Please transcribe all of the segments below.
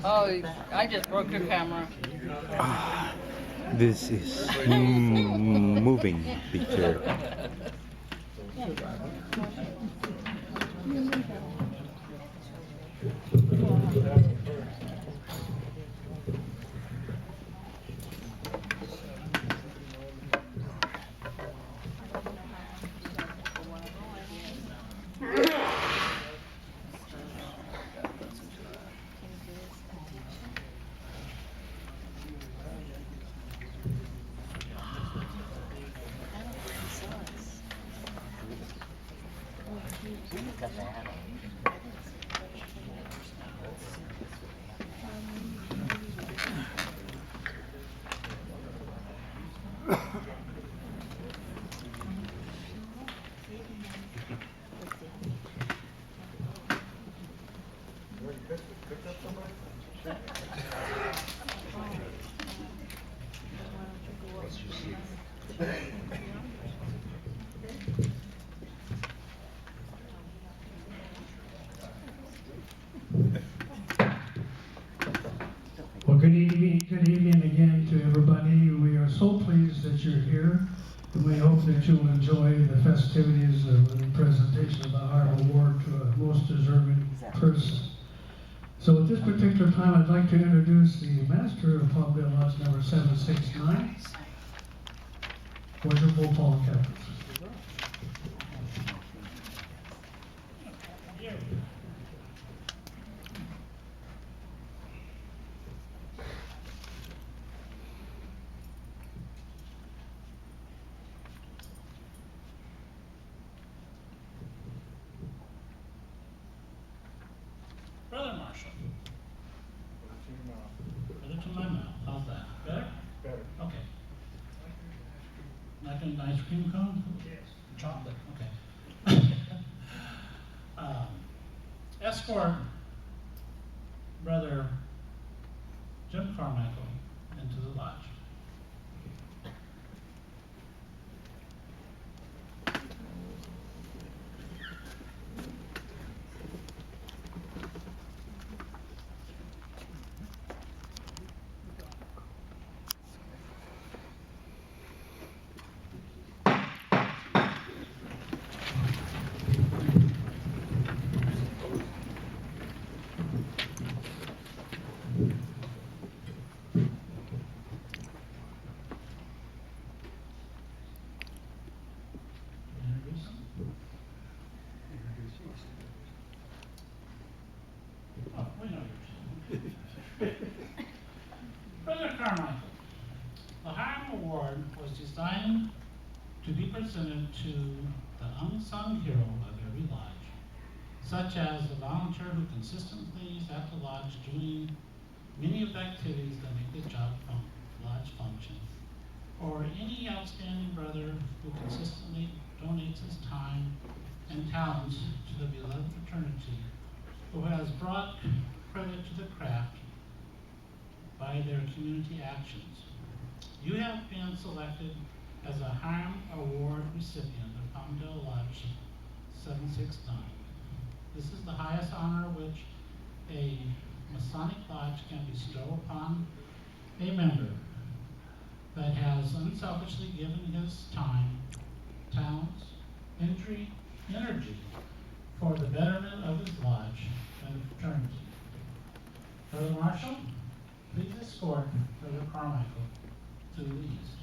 Oh, I just broke your camera. This is moving picture. Well, good evening again to everybody. We are so pleased that you're here, and we hope that you'll enjoy the festivities of the presentation of the Hiram Award to a most deserving person. So at this particular time, I'd like to introduce the Master of Palmdale Lodge number 769, Wonderful Paul Kevins. Brother Marshall. Brother to my mouth. How's that? Better? Better. Okay. Like an ice cream cone? Yes. Chocolate. Okay. Escort Brother Jim Chormicle into the lodge. Introduce him. Oh, we know yours. Brother Carmichael, the Hiram Award was designed to be presented to the unsung hero of every lodge, such as the volunteer who consistently is at the lodge doing many of the activities that make the lodge function, or any outstanding brother who consistently donates his time and talents to the beloved fraternity, who has brought credit to the craft by their community actions. You have been selected as a Hiram Award recipient of Palmdale Lodge 769. This is the highest honor which a Masonic lodge can bestow upon a member that has unselfishly given his time, talents, energy for the betterment of his lodge and the fraternity. Brother Marshall, please escort Brother Carmichael to the east.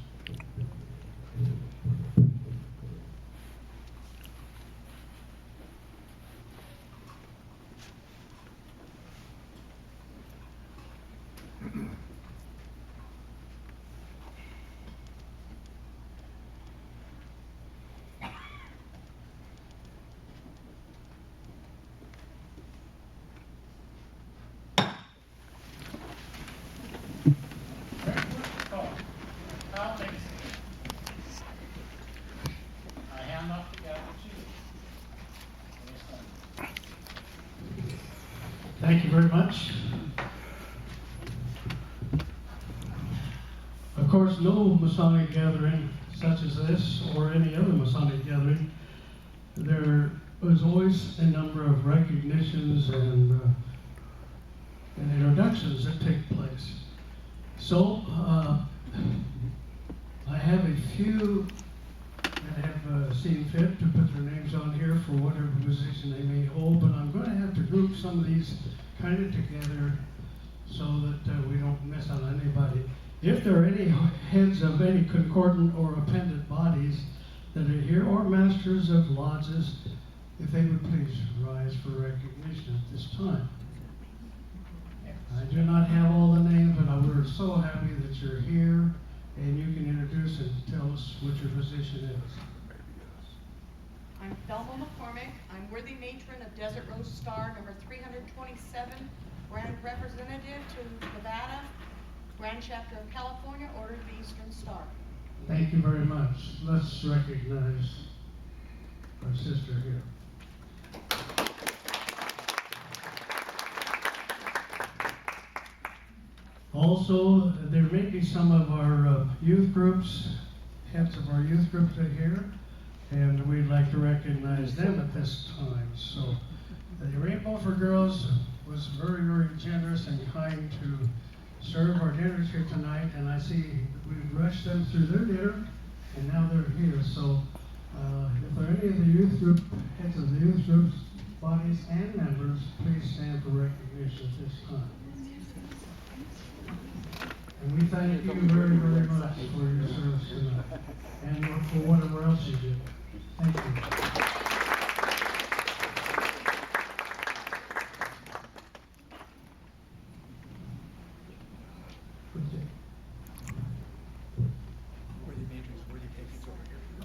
Now, thanks. Thank you very much. Of course, no Masonic gathering such as this or any other Masonic gathering, there was always a number of recognitions and introductions that take place. So, I have a few that have seen fit to put their names on here for whatever position they may hold, but I'm going to have to group some of these kind of together so that we don't miss out on anybody. If there are any heads of any concordant or appendant bodies that are here, or masters of lodges, if they would please rise for recognition at this time. I do not have all the names, but we're so happy that you're here, and you can introduce and tell us what your position is. I'm Thelma McCormick. I'm worthy matron of Desert Rose Star, number 327, Grand Representative to Nevada, Grand Chapter of California, Order of the Eastern Star. Thank you very much. Let's recognize our sister here. Also, there may be some of our youth groups, heads of our youth groups are here, and we'd like to recognize them at this time. So, the Rainbow for Girls was very, very generous and kind to serve our dinners here tonight, and I see we've rushed them through their dinner, and now they're here. So, if there are any of the youth group, heads of the youth groups, bodies, and members, please stand for recognition at this time. And we thank you very, very much for your service tonight, and for whatever else you did. Thank you.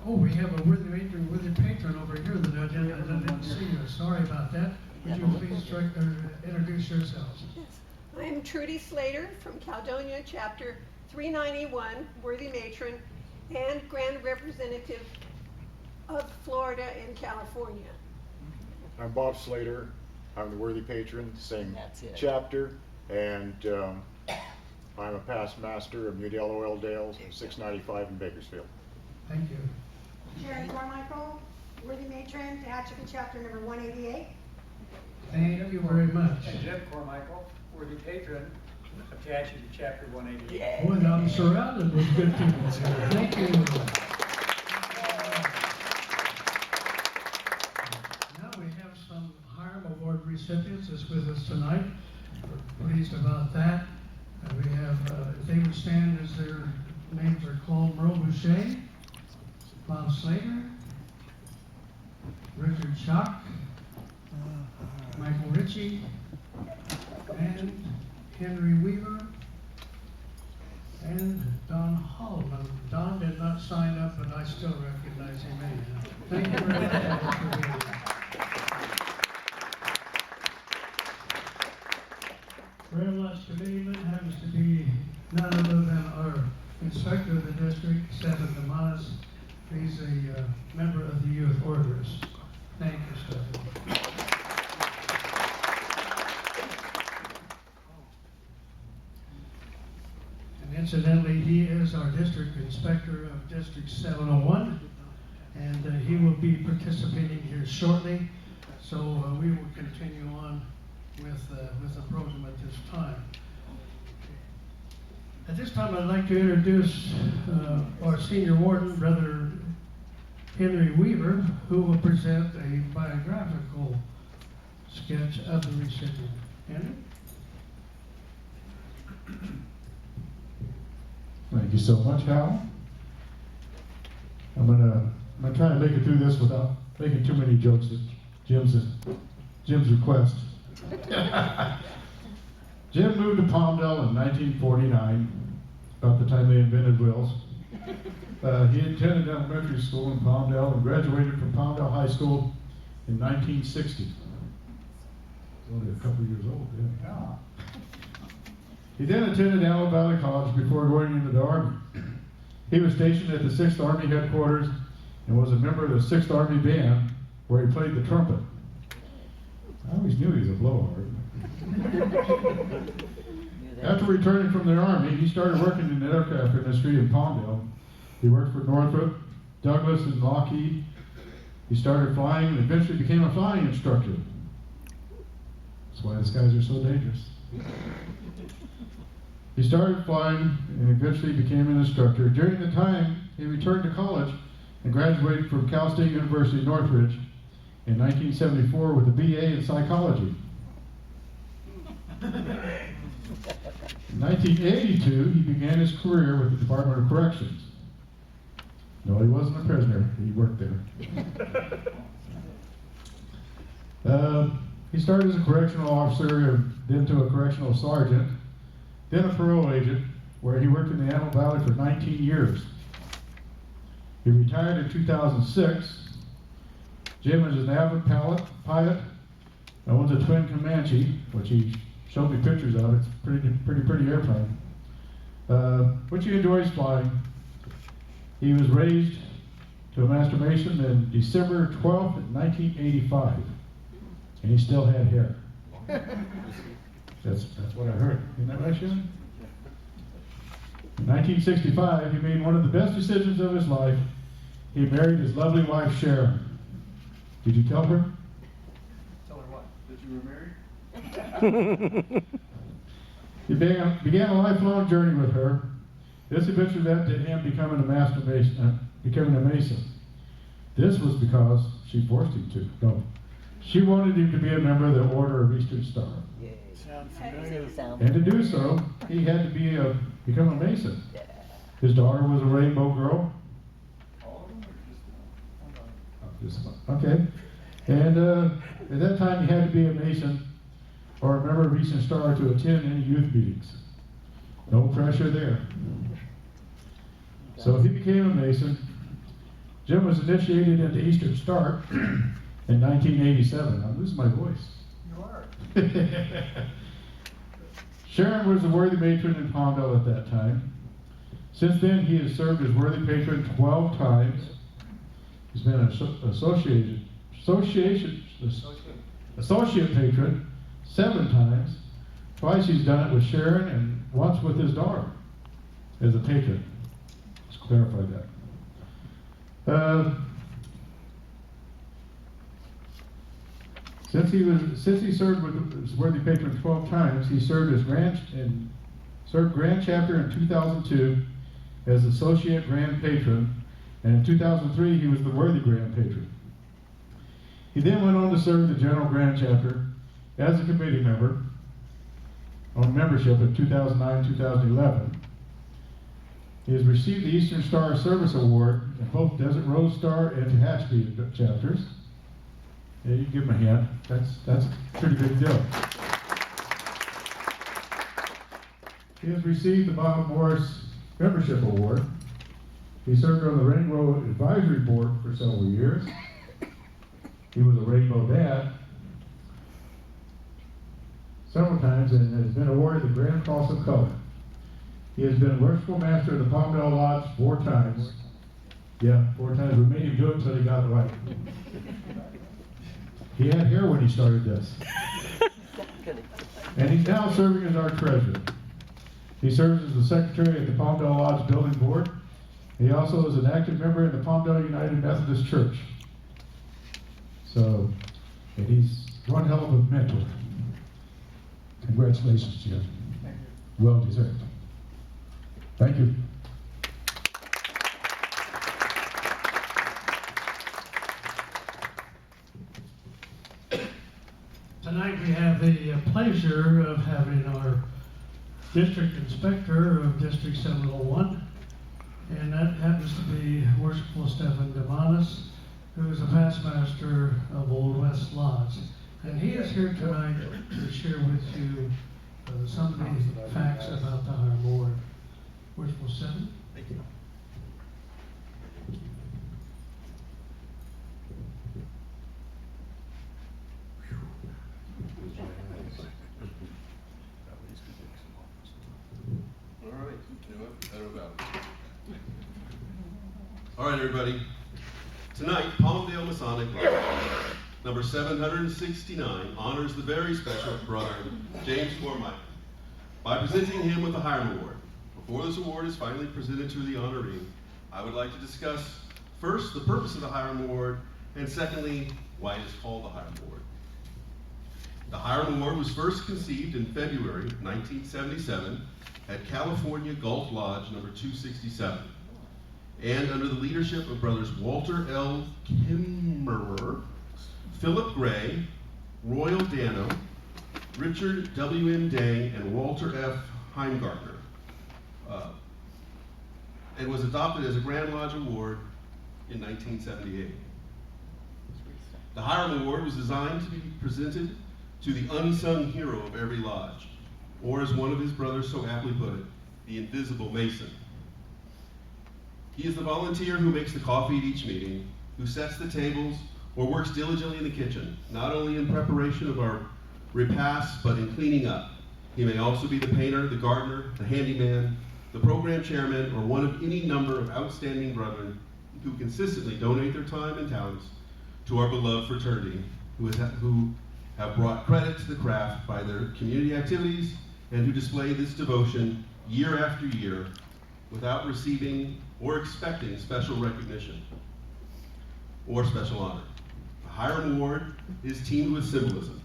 Oh, we have a worthy patron over here that I didn't see. Sorry about that. Would you please introduce yourselves? Yes. I'm Trudy Slater from Caledonia, Chapter 391, Worthy Matron, and Grand Representative of Florida and California. I'm Bob Slater. I'm the Worthy Patron, same That's it. chapter, and I'm a past master of New Delaware Dales, 695 in Bakersfield. Thank you. Sharon Chormicle, Worthy Matron, Tehachapi Chapter number 188. Thank you very much. And Jim Chormicle, Worthy Patron, attached to Chapter 188. Boy, I'm surrounded with good people here. Thank you. Now we have some Hiram Award recipients that's with us tonight. We're pleased about that. We have, if they would stand as their names are called, Merle Boucher, Bob Slater, Richard Schock, Michael Ritchie, and Henry Weaver, and Don Holloman. Don did not sign up, but I still recognize him anyhow. Thank you very much for being here. Very much commitment happens to be none other than our inspector of the district, Stephen DeMonis. He's a member of the youth orders. Thank you, Stephen. And incidentally, he is our district inspector of District 701, and he will be participating here shortly. So we will continue on with the program at this time. At this time, I'd like to introduce our senior warden, Brother Henry Weaver, who will present a biographical sketch of the recipient. Henry? Thank you so much, Hal. I'm gonna try to make it through this without making too many jokes at Jim's request. Jim moved to Palmdale in 1949, about the time they invented wills. He attended elementary school in Palmdale and graduated from Palmdale High School in 1960. He's only a couple years old, yeah. He then attended Allen Valley College before going into the Army. He was stationed at the 6th Army headquarters and was a member of the 6th Army Band, where he played the trumpet. I always knew he was a blowhard. After returning from the Army, he started working in the aircraft industry in Palmdale. He worked for Northrop, Douglas, and Lockheed. He started flying and eventually became a flying instructor. That's why these guys are so dangerous. He started flying and eventually became an instructor. During the time, he returned to college and graduated from Cal State University Northridge in 1974 with a BA in psychology. In 1982, he began his career with the Department of Corrections. No, he wasn't a prisoner. He worked there. He started as a correctional officer, then to a correctional sergeant, then a parole agent, where he worked in the Antelope Valley for 19 years. He retired in 2006. Jim is an avid pilot, owns a twin Comanche, which he showed me pictures of. It's a pretty airplane, which he enjoys flying. He was raised to a Master Mason in December 12th, 1985, and he still had hair. That's what I heard. Isn't that right, Sharon? In 1965, he made one of the best decisions of his life. He married his lovely wife, Sharon. Did you tell her? Tell her what? That you were married? He began a lifelong journey with her. This eventually led to him becoming a Master Mason. This was because she forced him to. No. She wanted him to be a member of the Order of Eastern Star. And to do so, he had to become a Mason. His daughter was a Rainbow Girl. Okay. And at that time, you had to be a Mason or a member of Eastern Star to attend any youth meetings. No pressure there. So he became a Mason. Jim was initiated into Eastern Star in 1987. I'm losing my voice. You are. Sharon was a worthy matron in Palmdale at that time. Since then, he has served as worthy patron 12 times. He's been an associate patron 7 times. Twice he's done it with Sharon and once with his daughter as a patron. Let's clarify that. Since he served as worthy patron 12 times, he served as Grand Chapter in 2002 as associate Grand Patron, and in 2003 he was the worthy Grand Patron. He then went on to serve the General Grand Chapter as a committee member on membership in 2009-2011. He has received the Eastern Star Service Award in both Desert Rose Star and Tehachapi chapters. Yeah, you can give him a hand. That's a pretty big deal. He has received the Bob Morris Membership Award. He served on the Rainbow Advisory Board for several years. He was a Rainbow Dad several times and has been awarded the Grand Cross of Color. He has been Worshipful Master of the Palmdale Lodge 4 times. Yeah, 4 times. We made him do it until he got it right. He had hair when he started this. And he's now serving as our treasurer. He serves as the secretary at the Palmdale Lodge Building Board. He also is an active member in the Palmdale United Methodist Church. So, and he's one hell of a mentor. Congratulations, Jim. Well deserved. Thank you. Tonight we have the pleasure of having our district inspector of District 701, and that happens to be Worshipful Stephen Demanis, who is a past master of Old West Lodge. And he is here tonight to share with you some of the facts about the Hiram Award. Worshipful Stephen. Thank you. All right, everybody. Tonight, Palmdale Masonic Lodge Number 769 honors the very special brother, James Chormicle, by presenting him with the Hiram Award. Before this award is finally presented to the honoree, I would like to discuss first the purpose of the Hiram Award, and secondly, why it is called the Hiram Award. The Hiram Award was first conceived in February 1977 at California Gulf Lodge number 267, and under the leadership of brothers Walter L. Kimmerer, Philip Gray, Royal Dano, Richard W. M. Day, and Walter F. Heimgartner. It was adopted as a Grand Lodge Award in 1978. The Hiram Award was designed to be presented to the unsung hero of every lodge, or as one of his brothers so aptly put it, the invisible Mason. He is the volunteer who makes the coffee at each meeting, who sets the tables, or works diligently in the kitchen, not only in preparation of our repasts, but in cleaning up. He may also be the painter, the gardener, the handyman, the program chairman, or one of any number of outstanding brethren who consistently donate their time and talents to our beloved fraternity, who have brought credit to the craft by their community activities and who display this devotion year after year without receiving or expecting special recognition or special honor. The Hiram Award is teamed with symbolism.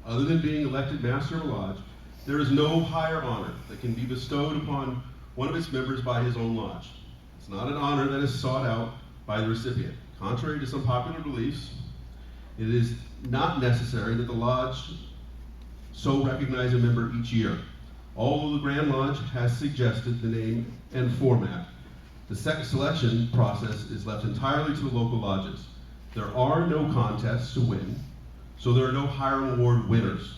Other than being elected Master of a Lodge, there is no higher honor that can be bestowed upon one of its members by his own lodge. It's not an honor that is sought out by the recipient. Contrary to some popular beliefs, it is not necessary that the lodge so recognize a member each year. Although the Grand Lodge has suggested the name and format, the selection process is left entirely to the local lodges. There are no contests to win, so there are no Hiram Award winners.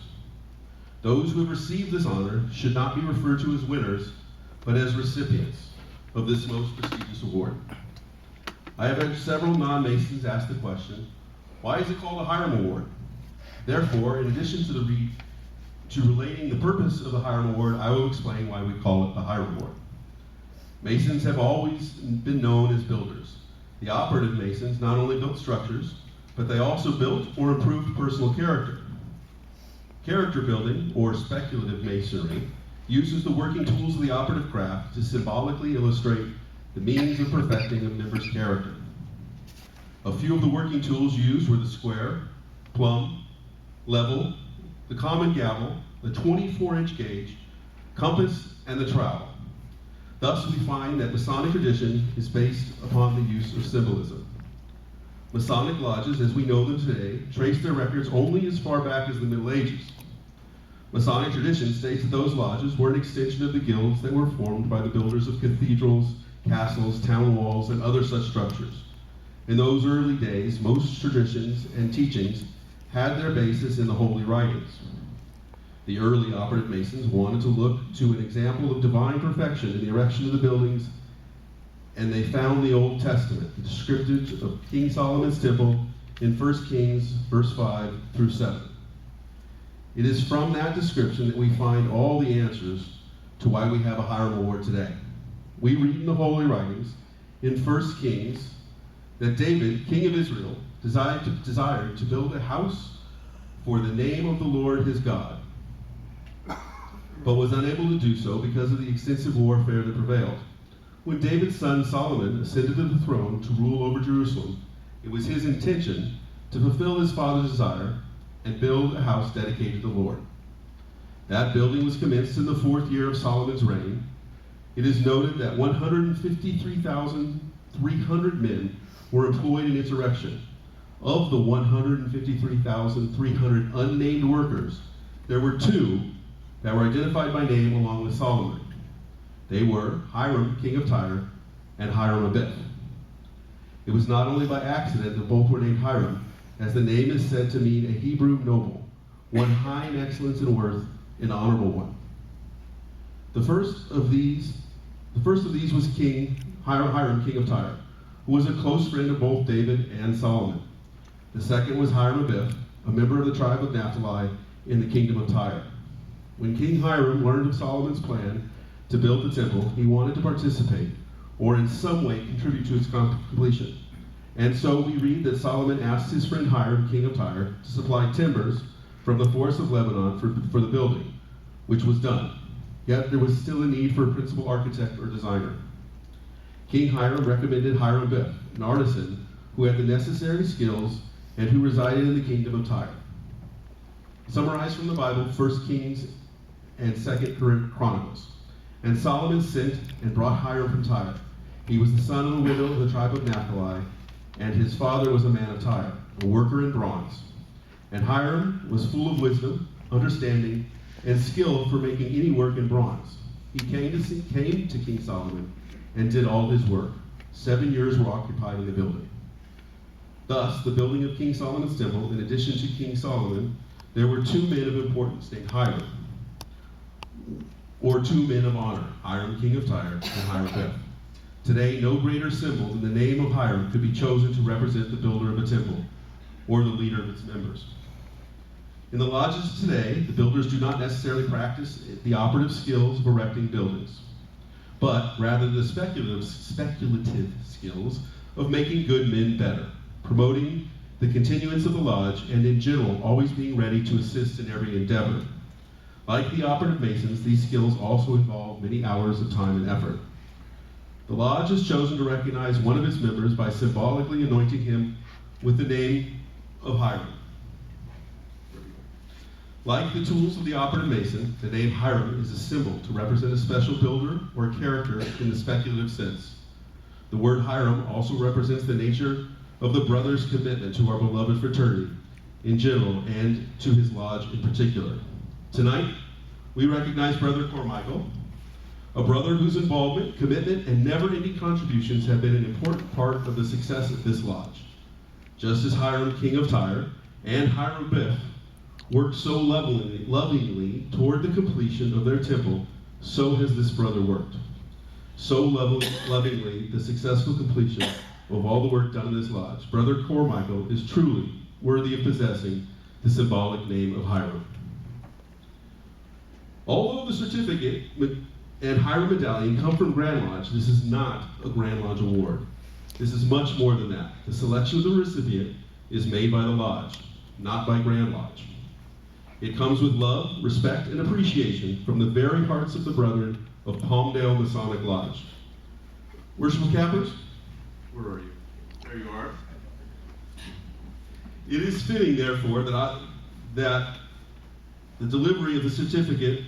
Those who have received this honor should not be referred to as winners, but as recipients of this most prestigious award. I have had several non-Masons ask the question, why is it called a Hiram Award? Therefore, in addition to relating the purpose of the Hiram Award, I will explain why we call it the Hiram Award. Masons have always been known as builders. The operative Masons not only built structures, but they also built or improved personal character. Character building, or speculative masonry, uses the working tools of the operative craft to symbolically illustrate the means of perfecting a member's character. A few of the working tools used were the square, plumb, level, the common gavel, the 24-inch gauge, compass, and the trowel. Thus, we find that Masonic tradition is based upon the use of symbolism. Masonic lodges, as we know them today, trace their records only as far back as the Middle Ages. Masonic tradition states that those lodges were an extension of the guilds that were formed by the builders of cathedrals, castles, town walls, and other such structures. In those early days, most traditions and teachings had their basis in the holy writings. The early operative Masons wanted to look to an example of divine perfection in the erection of the buildings, and they found the Old Testament, the descriptive of King Solomon's temple in 1 Kings, verse 5 through 7. It is from that description that we find all the answers to why we have a Hiram Award today. We read in the Holy Writings, in 1 Kings, that David, king of Israel, desired to build a house for the name of the Lord his God, but was unable to do so because of the extensive warfare that prevailed. When David's son Solomon ascended to the throne to rule over Jerusalem, it was his intention to fulfill his father's desire and build a house dedicated to the Lord. That building was commenced in the 4th year of Solomon's reign. It is noted that 153,300 men were employed in its erection. Of the 153,300 unnamed workers, there were 2 that were identified by name along with Solomon. They were Hiram, king of Tyre, and Hiram Abiff. It was not only by accident that both were named Hiram, as the name is said to mean a Hebrew noble, one high in excellence and worth, an honorable one. The first of these was Hiram, king of Tyre, who was a close friend of both David and Solomon. The second was Hiram Abiff, a member of the tribe of Naphtali in the kingdom of Tyre. When King Hiram learned of Solomon's plan to build the temple, he wanted to participate, or in some way contribute to its completion. And so we read that Solomon asked his friend Hiram, king of Tyre, to supply timbers from the forest of Lebanon for the building, which was done. Yet there was still a need for a principal architect or designer. King Hiram recommended Hiram Biff, an artisan who had the necessary skills and who resided in the kingdom of Tyre. Summarized from the Bible, 1 Kings and 2 Chronicles. And Solomon sent and brought Hiram from Tyre. He was the son of a widow of the tribe of Naphtali, and his father was a man of Tyre, a worker in bronze. And Hiram was full of wisdom, understanding, and skill for making any work in bronze. He came to King Solomon and did all his work. 7 years were occupied in the building. Thus, the building of King Solomon's temple, in addition to King Solomon, there were 2 men of importance named Hiram, or 2 men of honor, Hiram, king of Tyre, and Hiram Biff. Today, no greater symbol than the name of Hiram could be chosen to represent the builder of a temple, or the leader of its members. In the lodges today, the builders do not necessarily practice the operative skills of erecting buildings, but rather the speculative skills of making good men better, promoting the continuance of the lodge, and in general, always being ready to assist in every endeavor. Like the operative masons, these skills also involve many hours of time and effort. The lodge has chosen to recognize one of its members by symbolically anointing him with the name of Hiram. Like the tools of the operative mason, the name Hiram is a symbol to represent a special builder or character in the speculative sense. The word Hiram also represents the nature of the brother's commitment to our beloved fraternity in general and to his lodge in particular. Tonight, we recognize Brother Chormicle, a brother whose involvement, commitment, and never-ending contributions have been an important part of the success of this lodge. Just as Hiram, king of Tyre, and Hiram Biff worked so lovingly toward the completion of their temple, so has this brother worked. So lovingly, the successful completion of all the work done in this lodge. Brother Chormicle is truly worthy of possessing the symbolic name of Hiram. Although the certificate and Hiram medallion come from Grand Lodge, this is not a Grand Lodge award. This is much more than that. The selection of the recipient is made by the Lodge, not by Grand Lodge. It comes with love, respect, and appreciation from the very hearts of the brethren of Palmdale Masonic Lodge. Worshipful Cappers, where are you? There you are. It is fitting, therefore, that the delivery of the certificate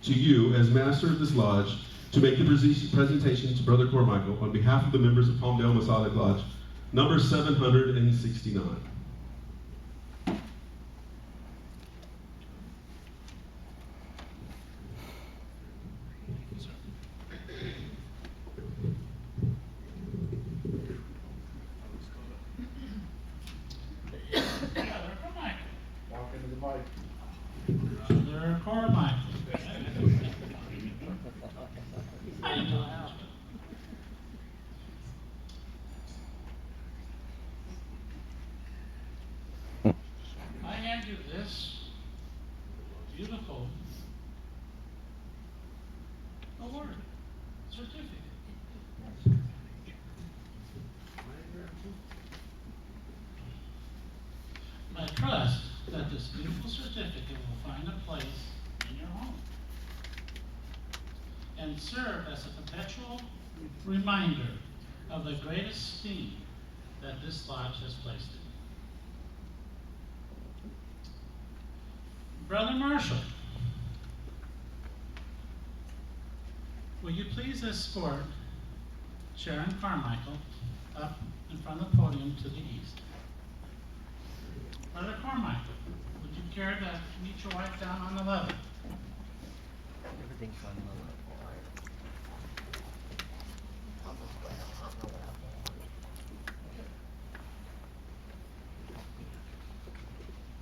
to you as master of this lodge to make the presentation to Brother Chormicle on behalf of the members of Palmdale Masonic Lodge, number 769. Walk into the mic. Brother Chormicle. How you doing? I hand you this beautiful award, certificate. I trust that this beautiful certificate will find a place in your home and serve as a perpetual reminder of the great esteem that this lodge has placed in you. Brother Marshall, will you please escort Sharon Carmichael up in front of the podium to the east? Brother Chormicle, would you care to meet your wife down on the level? Everything's on the level.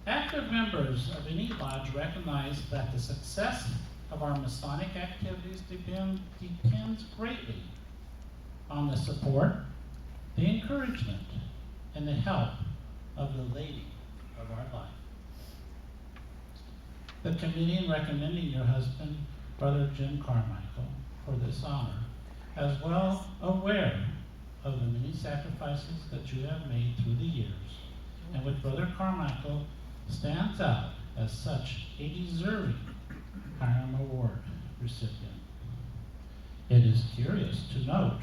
Active members of any lodge recognize that the success of our Masonic activities depends greatly on the support, the encouragement, and the help of the lady of our life. The committee in recommending your husband, Brother Jim Carmichael, for this honor, as well aware of the many sacrifices that you have made through the years, and which Brother Chormicle stands out as such a deserving Hiram Award recipient. It is curious to note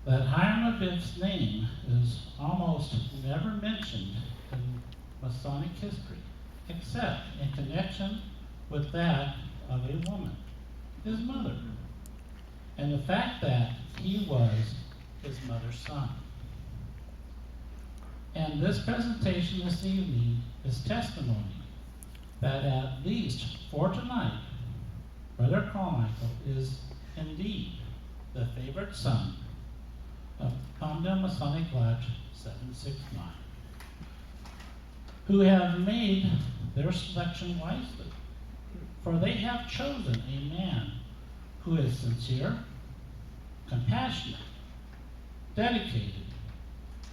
that Hiram Abiff's name is almost never mentioned in Masonic history, except in connection with that of a woman, his mother, and the fact that he was his mother's son. And this presentation this evening is testimony that at least for tonight, Brother Chormicle is indeed the favored son of Palmdale Masonic Lodge 769, who have made their selection wisely, for they have chosen a man who is sincere, compassionate, dedicated,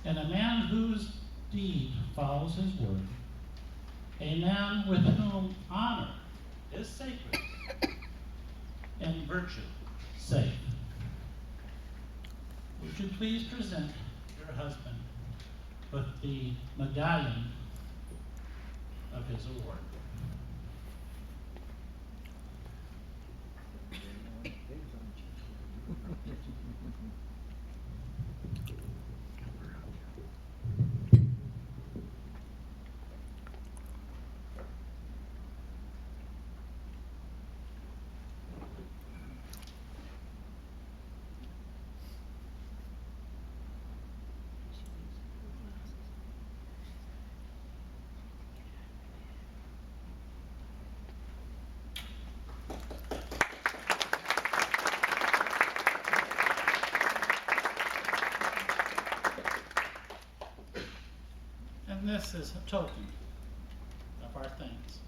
and a man whose deed follows his word, a man with whom honor is sacred and virtue safe. Would you please present your husband with the medallion of his award? And this is a token of our thanks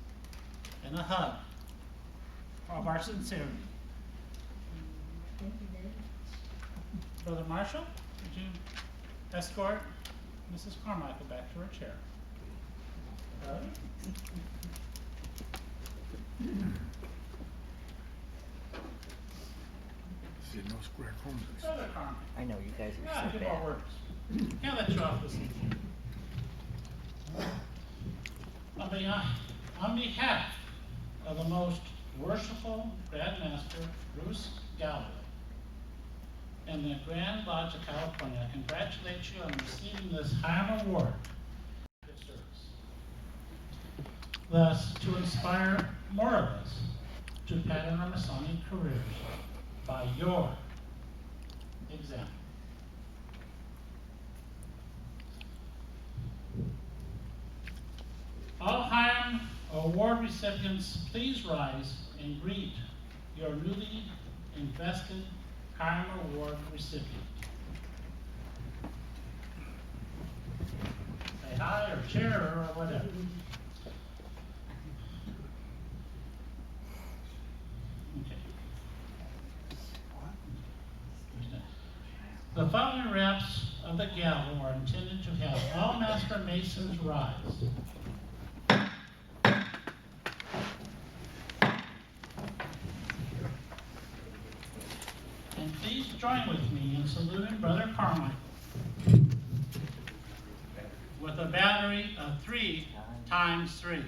and a hug of our sincerity. Brother Marshall, would you escort Mrs. Chormicle back to her chair? Brother Carmichael. I know, you guys Yeah, are so good more bad. words. Can't let you off this evening. On behalf of the most worshipful Grand Master Bruce Galloway and the Grand Lodge of California, I congratulate you on receiving this Hiram Award for your service. Thus, to inspire more of us to pattern our Masonic careers by your example. All Hiram Award recipients, please rise and greet your newly invested Hiram Award recipient. Say hi or cheer or whatever. Okay. The following reps of the gavel are intended to have all Master Masons rise. And please join with me in saluting Brother Carmichael with a battery of 3 times 3.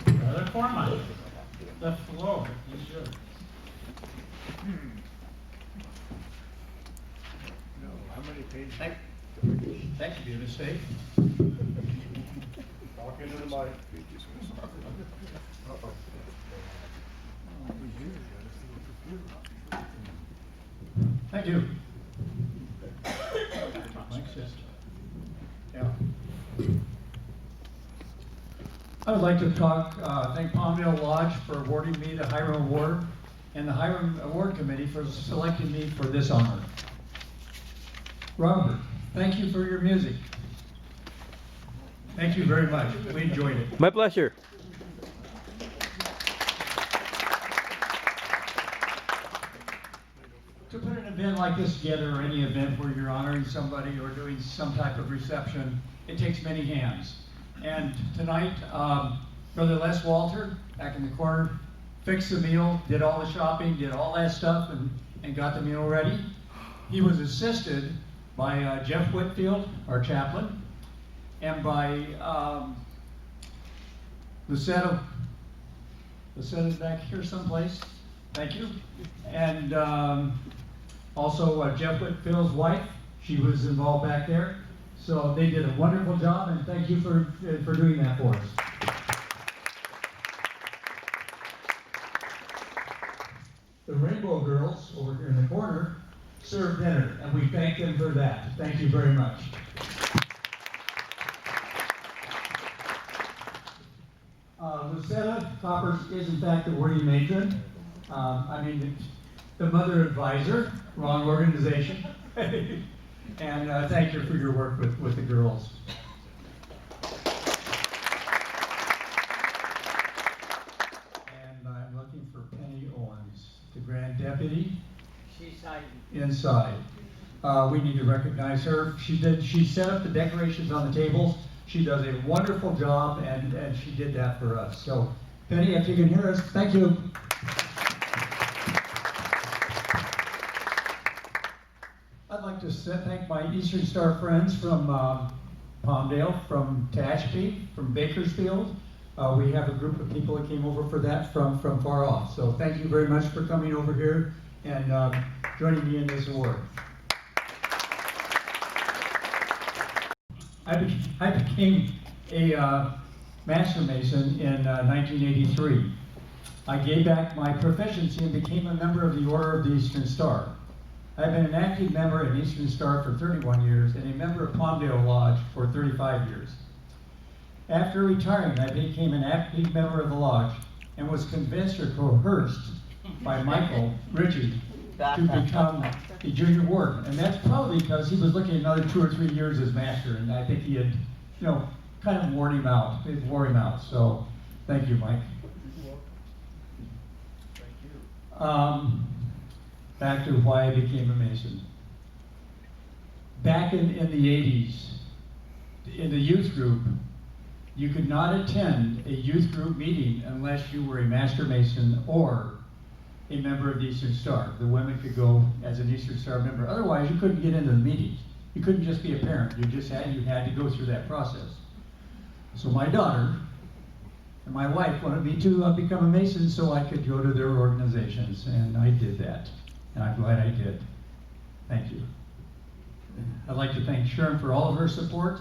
Brother Carmichael, the floor is yours. Thank you, be a mistake. Talk into the mic. Thank you. Yeah. I would like to thank Palmdale Lodge for awarding me the Hiram Award and the Hiram Award Committee for selecting me for this honor. Robert, thank you for your music. Thank you very much. We enjoyed it. My pleasure. To put it in event like this together, or any event where you're honoring somebody or doing some type of reception, it takes many hands. And tonight, Brother Les Walter, back in the corner, fixed the meal, did all the shopping, did all that stuff, and got the meal ready. He was assisted by Jeff Whitfield, our chaplain, and by Lucetta's back here someplace. Thank you. And also Jeff Whitfield's wife, she was involved back there. So they did a wonderful job, and thank you for doing that for us. The Rainbow Girls over here in the corner served dinner, and we thank them for that. Thank you very much. Lucetta Coppers is in fact the worthy matron. The mother advisor, wrong organization. And thank you for your work with the girls. And I'm looking for Penny Owens, the Grand Deputy. She's hiding. Inside. We need to recognize her. She set up the decorations on the tables. She does a wonderful job, and she did that for us. So, Penny, if you can hear us, thank you. I'd like to thank my Eastern Star friends from Palmdale, from Tehachapi, from Bakersfield. We have a group of people that came over for that from far off. So thank you very much for coming over here and joining me in this award. I became a Master Mason in 1983. I gave back my proficiency and became a member of the Order of the Eastern Star. I've been an active member in Eastern Star for 31 years and a member of Palmdale Lodge for 35 years. After retiring, I became an active member of the Lodge and was convinced or coerced by Michael Ritchie to become a junior warden. And that's probably because he was looking at another 2 or 3 years as master, and I think he had, kind of wore him out. It wore him out. So, thank you, Mike. Thank you. Back to why I became a Mason. Back in the 80s, in the youth group, you could not attend a youth group meeting unless you were a Master Mason or a member of the Eastern Star. The women could go as an Eastern Star member. Otherwise, you couldn't get into the meetings. You couldn't just be a parent. You had to go through that process. So my daughter and my wife wanted me to become a Mason so I could go to their organizations, and I did that. And I'm glad I did. Thank you. I'd like to thank Sharon for all of her support.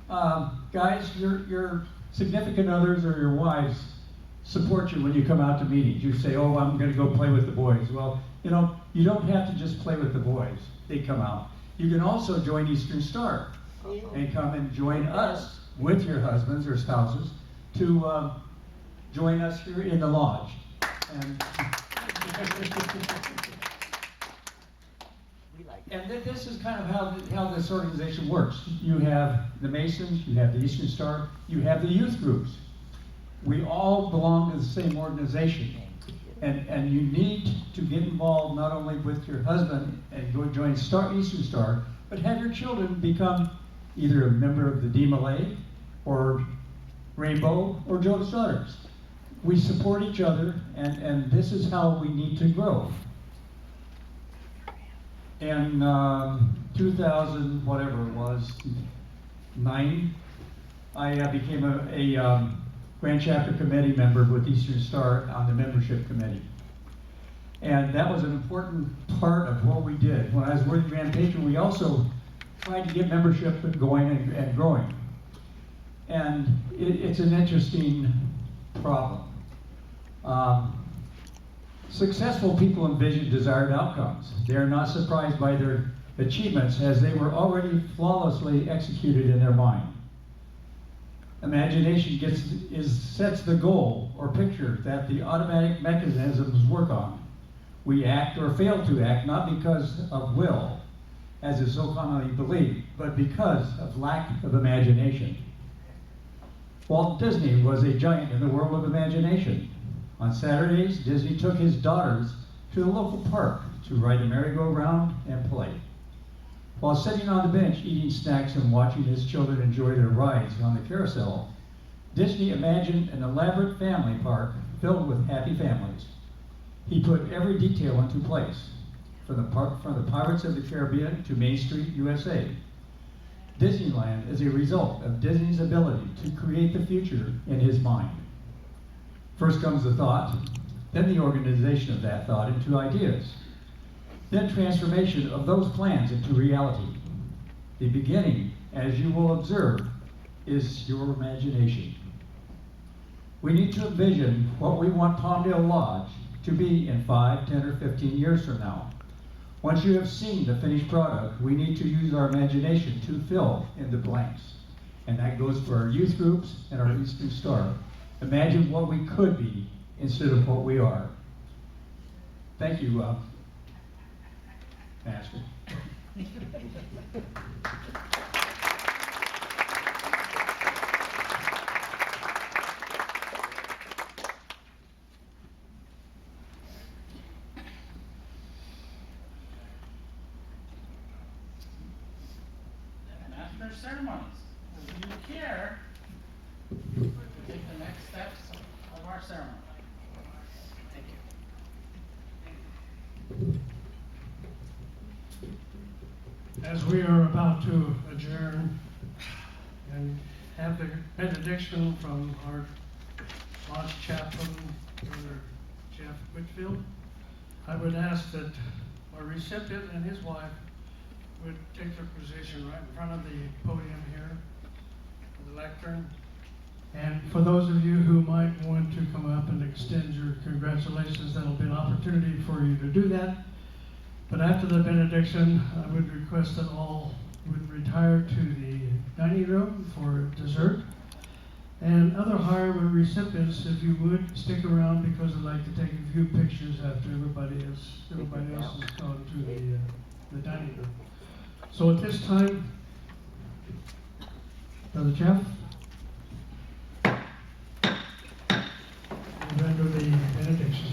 Guys, your significant others or your wives support you when you come out to meetings. You say, oh, I'm going to go play with the boys. Well, you don't have to just play with the boys. They come out. You can also join Eastern Star and come and join us with your husbands or spouses to join us here in the lodge. And this is kind of how this organization works. You have the Masons, you have the Eastern Star, you have the youth groups. We all belong to the same organization. And you need to get involved not only with your husband and go join Eastern Star, but have your children become either a member of the DMLA or Rainbow or Joe's Daughters. We support each other, and this is how we need to grow. In 2000, whatever it was, 9, I became a Grand Chapter Committee member with Eastern Star on the membership committee. And that was an important part of what we did. When I was worthy Grand Patron, we also tried to get membership going and growing. And it's an interesting problem. Successful people envision desired outcomes. They are not surprised by their achievements as they were already flawlessly executed in their mind. Imagination sets the goal or picture that the automatic mechanisms work on. We act or fail to act not because of will, as is so commonly believed, but because of lack of imagination. Walt Disney was a giant in the world of imagination. On Saturdays, Disney took his daughters to the local park to ride the merry-go-round and play. While sitting on the bench eating snacks and watching his children enjoy their rides on the carousel, Disney imagined an elaborate family park filled with happy families. He put every detail into place, from the Pirates of the Caribbean to Main Street, USA. Disneyland is a result of Disney's ability to create the future in his mind. First comes the thought, then the organization of that thought into ideas, then transformation of those plans into reality. The beginning, as you will observe, is your imagination. We need to envision what we want Palmdale Lodge to be in 5, 10, or 15 years from now. Once you have seen the finished product, we need to use our imagination to fill in the blanks. And that goes for our youth groups and our Eastern Star. Imagine what we could be instead of what we are. Thank you, Master. Master of Ceremonies, would you care to take the next steps of our ceremony? Thank you. As we are about to adjourn and have the benediction from our lodge chaplain, Brother Jeff Whitfield, I would ask that our recipient and his wife would take their position right in front of the podium here, the lectern. And for those of you who might want to come up and extend your congratulations, that'll be an opportunity for you to do that. But after the benediction, I would request that all would retire to the dining room for dessert. And other hireable recipients, if you would, stick around because I'd like to take a few pictures after everybody else has gone to the dining room. So at this time, Brother Jeff, we'll render the benediction.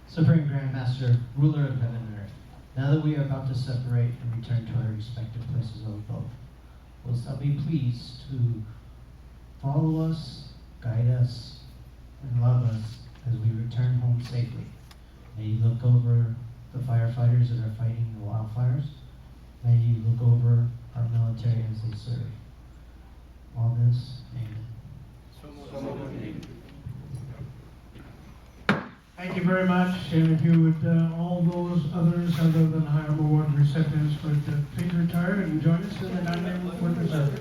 Supreme Grand Master, ruler of heaven and earth, now that we are about to separate and return to our respective places of abode, wilt thou be pleased to follow us, guide us, and love us as we return home safely? May you look over the firefighters that are fighting the wildfires. May you look over our military as they serve. All this, amen. Thank you very much, and if you would, all those others other than Hiram Award recipients would please retire and join us in the dining room for dessert.